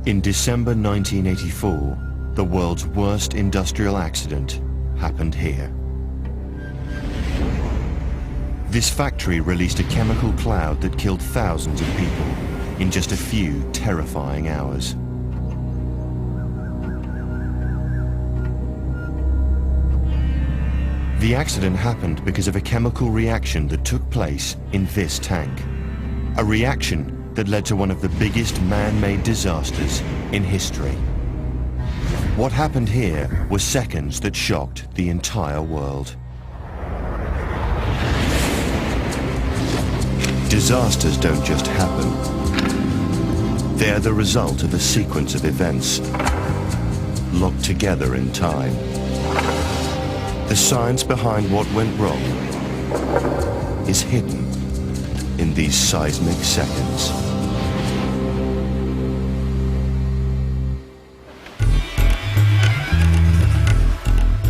In December 1984, the world's worst industrial accident happened here. This factory released a chemical cloud that killed thousands of people in just a few terrifying hours. The accident happened because of a chemical reaction that took place in this tank. A reaction that led to one of the biggest man-made disasters in history. What happened here was seconds that shocked the entire world. Disasters don't just happen. They're the result of a sequence of events locked together in time. The science behind what went wrong is hidden in these seismic seconds.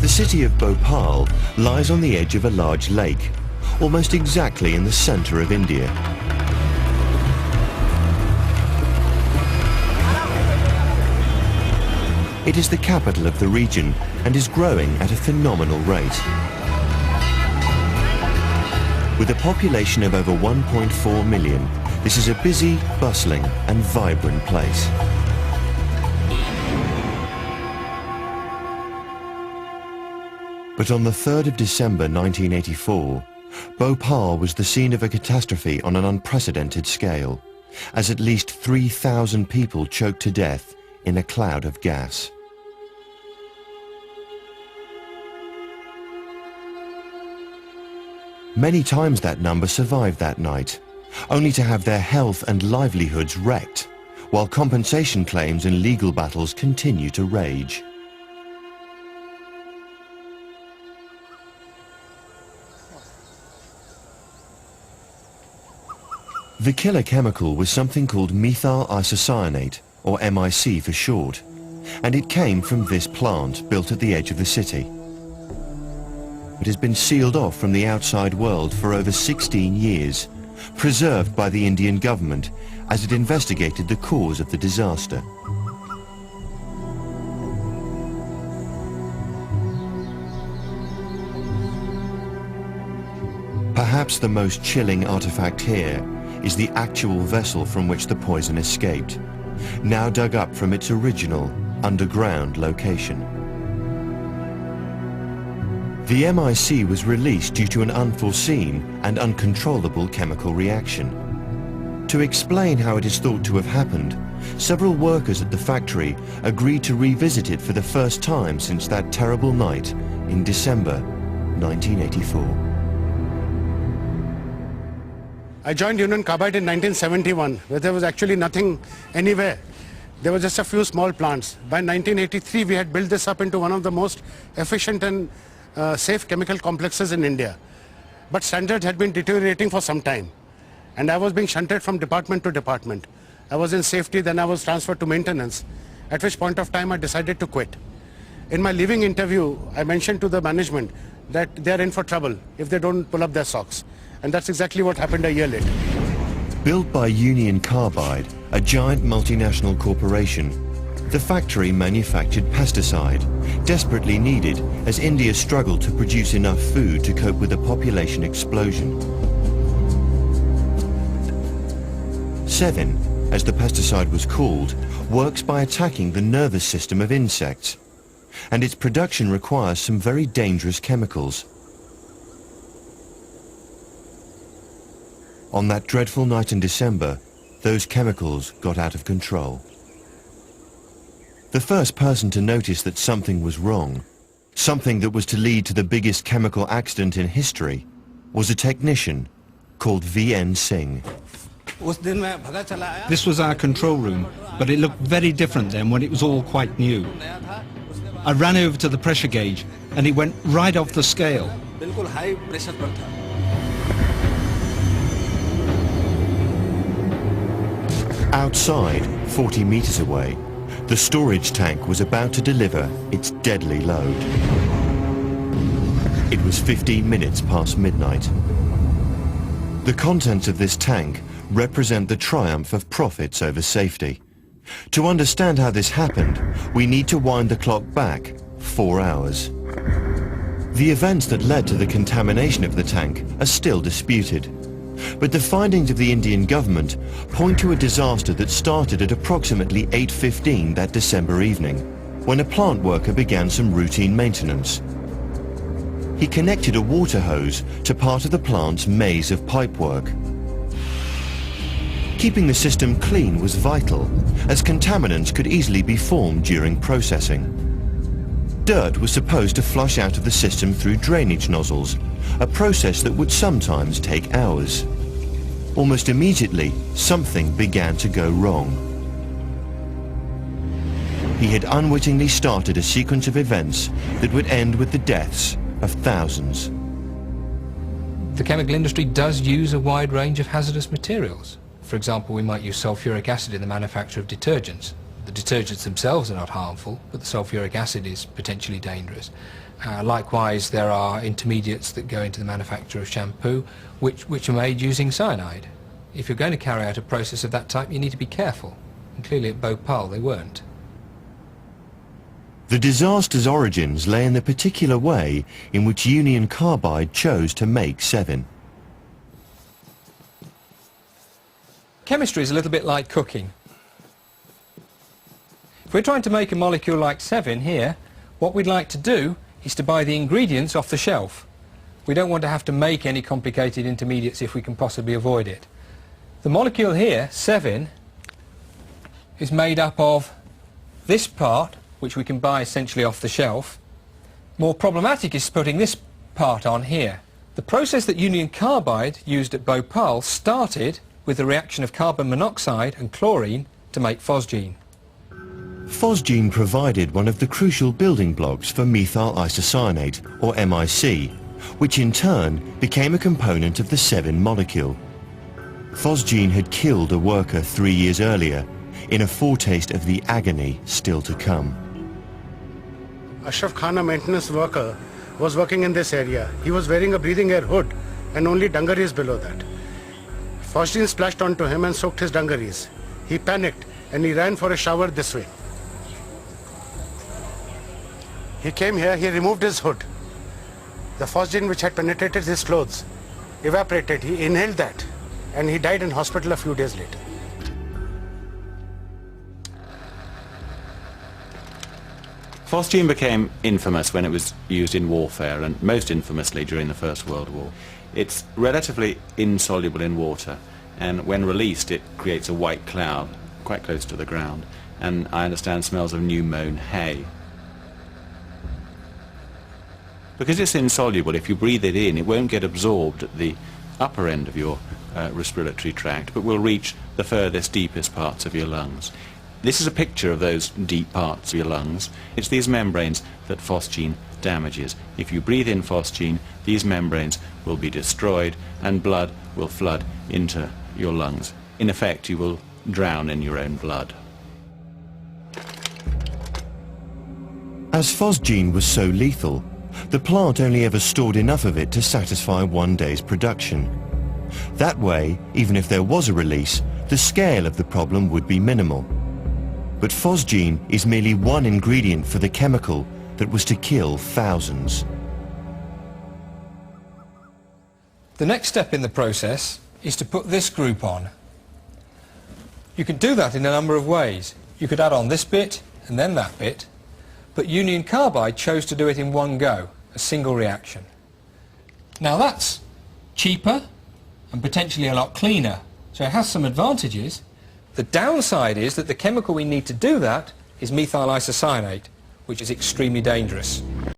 The city of Bhopal lies on the edge of a large lake, almost exactly in the center of India. It is the capital of the region and is growing at a phenomenal rate. With a population of over 1.4 million, this is a busy, bustling and vibrant place. But on the 3rd of December 1984, Bhopal was the scene of a catastrophe on an unprecedented scale, as at least 3,000 people choked to death in a cloud of gas. Many times that number survived that night, only to have their health and livelihoods wrecked, while compensation claims and legal battles continue to rage. The killer chemical was something called methyl isocyanate, or MIC for short, and it came from this plant built at the edge of the city. It has been sealed off from the outside world for over 16 years, preserved by the Indian government as it investigated the cause of the disaster. Perhaps the most chilling artifact here is the actual vessel from which the poison escaped, now dug up from its original underground location. The MIC was released due to an unforeseen and uncontrollable chemical reaction. To explain how it is thought to have happened, several workers at the factory agreed to revisit it for the first time since that terrible night in December 1984. I joined Union Carbide in 1971, where there was actually nothing anywhere. There were just a few small plants. By 1983, we had built this up into one of the most efficient and safe chemical complexes in India. But standards had been deteriorating for some time. And I was being shunted from department to department. I was in safety, then I was transferred to maintenance, at which point of time I decided to quit. In my leaving interview, I mentioned to the management that they are in for trouble if they don't pull up their socks. And that's exactly what happened a year later. Built by Union Carbide, a giant multinational corporation, the factory manufactured pesticide, desperately needed as India struggled to produce enough food to cope with a population explosion. 7, as the pesticide was called, works by attacking the nervous system of insects, and its production requires some very dangerous chemicals. On that dreadful night in December, those chemicals got out of control. The first person to notice that something was wrong, something that was to lead to the biggest chemical accident in history, was a technician called V.N. Singh. This was our control room, but it looked very different then when it was all quite new. I ran over to the pressure gauge and it went right off the scale. Outside, 40 meters away, the storage tank was about to deliver its deadly load. It was 15 minutes past midnight. The contents of this tank represent the triumph of profits over safety, To understand how this happened, we need to wind the clock back 4 hours. The events that led to the contamination of the tank are still disputed, but the findings of the Indian government point to a disaster that started at approximately 8:15 that December evening, when a plant worker began some routine maintenance. He connected a water hose to part of the plant's maze of pipework. Keeping the system clean was vital, as contaminants could easily be formed during processing. Dirt was supposed to flush out of the system through drainage nozzles, a process that would sometimes take hours. Almost immediately, something began to go wrong. He had unwittingly started a sequence of events that would end with the deaths of thousands. The chemical industry does use a wide range of hazardous materials. For example, we might use sulfuric acid in the manufacture of detergents. The detergents themselves are not harmful, but the sulfuric acid is potentially dangerous. Likewise, there are intermediates that go into the manufacture of shampoo, which are made using cyanide. If you're going to carry out a process of that type, you need to be careful. And clearly at Bhopal they weren't. The disaster's origins lay in the particular way in which Union Carbide chose to make Sevin. Chemistry is a little bit like cooking. If we're trying to make a molecule like Sevin here, what we'd like to do is to buy the ingredients off the shelf. We don't want to have to make any complicated intermediates if we can possibly avoid it. The molecule here, Sevin, is made up of this part, which we can buy essentially off the shelf. More problematic is putting this part on here. The process that Union Carbide used at Bhopal started with the reaction of carbon monoxide and chlorine to make phosgene. Phosgene provided one of the crucial building blocks for methyl isocyanate, or MIC, which in turn became a component of the Sevin molecule. Phosgene had killed a worker 3 years earlier, in a foretaste of the agony still to come. Ashraf Khan, a maintenance worker, was working in this area. He was wearing a breathing air hood and only dungarees below that. Phosgene splashed onto him and soaked his dungarees. He panicked and he ran for a shower this way. He came here, he removed his hood. The phosgene which had penetrated his clothes evaporated. He inhaled that and he died in hospital a few days later. Phosgene became infamous when it was used in warfare, and most infamously during the First World War. It's relatively insoluble in water, and when released it creates a white cloud quite close to the ground, and I understand smells of new mown hay. Because it's insoluble, if you breathe it in, it won't get absorbed at the upper end of your respiratory tract, but will reach the furthest, deepest parts of your lungs. This is a picture of those deep parts of your lungs. It's these membranes that phosgene damages. If you breathe in phosgene, these membranes will be destroyed and blood will flood into your lungs. In effect, you will drown in your own blood. As phosgene was so lethal, the plant only ever stored enough of it to satisfy 1 day's production. That way, even if there was a release, the scale of the problem would be minimal. But phosgene is merely one ingredient for the chemical that was to kill thousands. The next step in the process is to put this group on. You can do that in a number of ways. You could add on this bit and then that bit, but Union Carbide chose to do it in one go, a single reaction. Now that's cheaper and potentially a lot cleaner, so it has some advantages. The downside is that the chemical we need to do that is methyl isocyanate, which is extremely dangerous.